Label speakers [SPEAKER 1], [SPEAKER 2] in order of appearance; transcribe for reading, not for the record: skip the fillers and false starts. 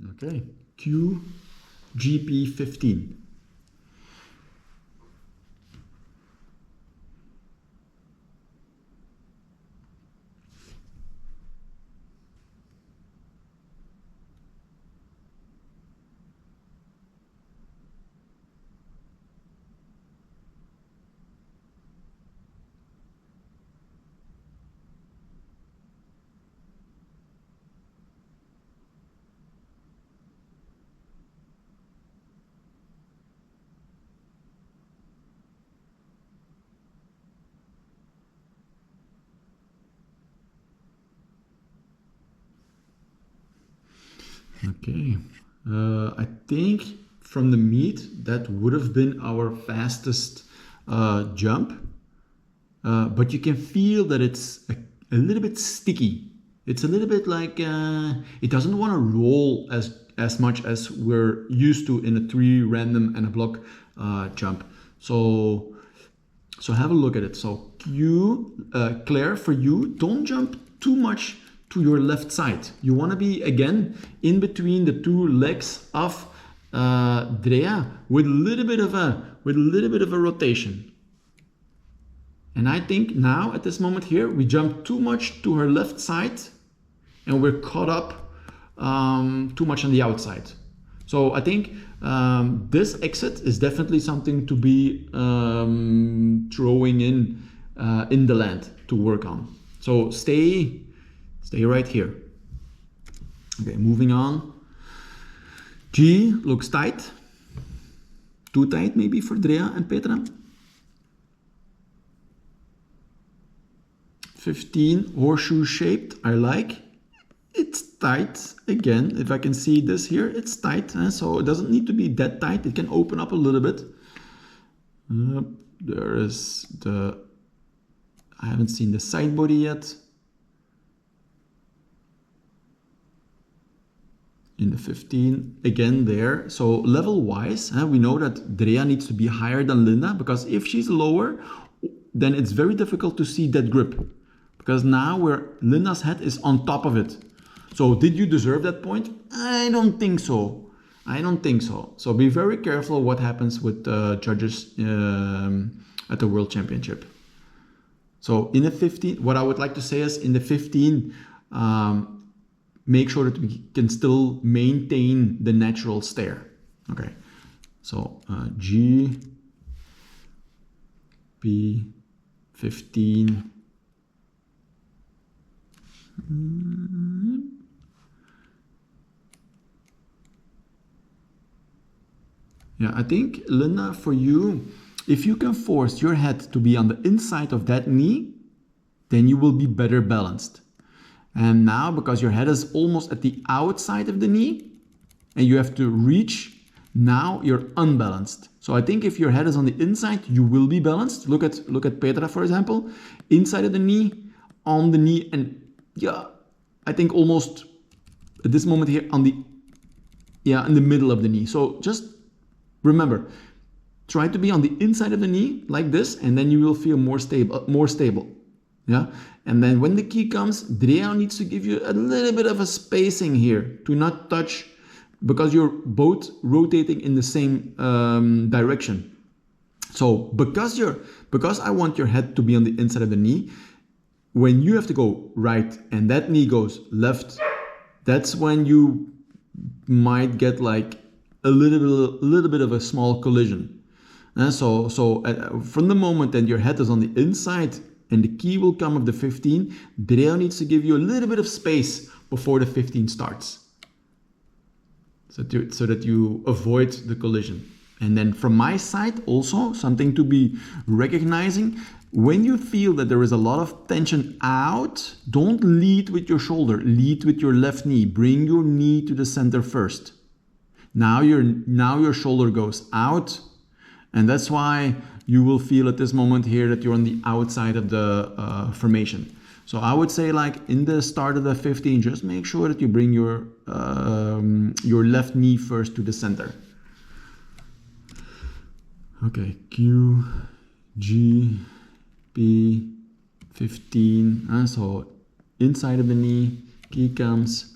[SPEAKER 1] Okay, Q, GP 15. Okay, I think from the meet that would have been our fastest jump, but you can feel that it's a little bit sticky. It's a little bit like it doesn't want to roll as much as we're used to in a 3 random and a block jump. So have a look at it. So Claire, for you, don't jump too much to your left side. You want to be again in between the 2 legs of Drea with a little bit of a rotation. And I think now at this moment here we jump too much to her left side and we're caught up too much on the outside. So I think this exit is definitely something to be throwing in the land to work on. So stay right here. Okay, moving on. G looks tight. Too tight maybe for Drea and Petra. 15, horseshoe shaped, I like. It's tight again. If I can see this here, it's tight, so it doesn't need to be that tight. It can open up a little bit. There is I haven't seen the side body yet. In the 15, again there. So level wise, we know that Drea needs to be higher than Linda, because if she's lower, then it's very difficult to see that grip. Because now Linda's head is on top of it. So did you deserve that point? I don't think so. I don't think so. So be very careful what happens with judges at the World Championship. So in the 15, what I would like to say is in the 15, make sure that we can still maintain the natural stare. Okay. So G, B, 15. Yeah, I think, Linda, for you, if you can force your head to be on the inside of that knee, then you will be better balanced. And now, because your head is almost at the outside of the knee, and you have to reach, now you're unbalanced. So I think if your head is on the inside, you will be balanced. Look at Petra, for example, inside of the knee, on the knee, and yeah, I think almost at this moment here in the middle of the knee. So just remember, try to be on the inside of the knee like this, and then you will feel more stable. Yeah, and then when the key comes, Drea needs to give you a little bit of a spacing here to not touch, because you're both rotating in the same direction. So because I want your head to be on the inside of the knee, when you have to go right and that knee goes left, that's when you might get like a little bit of a small collision. So from the moment that your head is on the inside and the key will come of the 15, Drea needs to give you a little bit of space before the 15 starts, so that you avoid the collision. And then from my side also, something to be recognizing, when you feel that there is a lot of tension out, don't lead with your shoulder, lead with your left knee. Bring your knee to the center first. Now your shoulder goes out, and that's why you will feel at this moment here that you're on the outside of the formation. So I would say, like in the start of the 15, just make sure that you bring your left knee first to the center. Okay, Q, G, B, 15. So inside of the knee, key comes,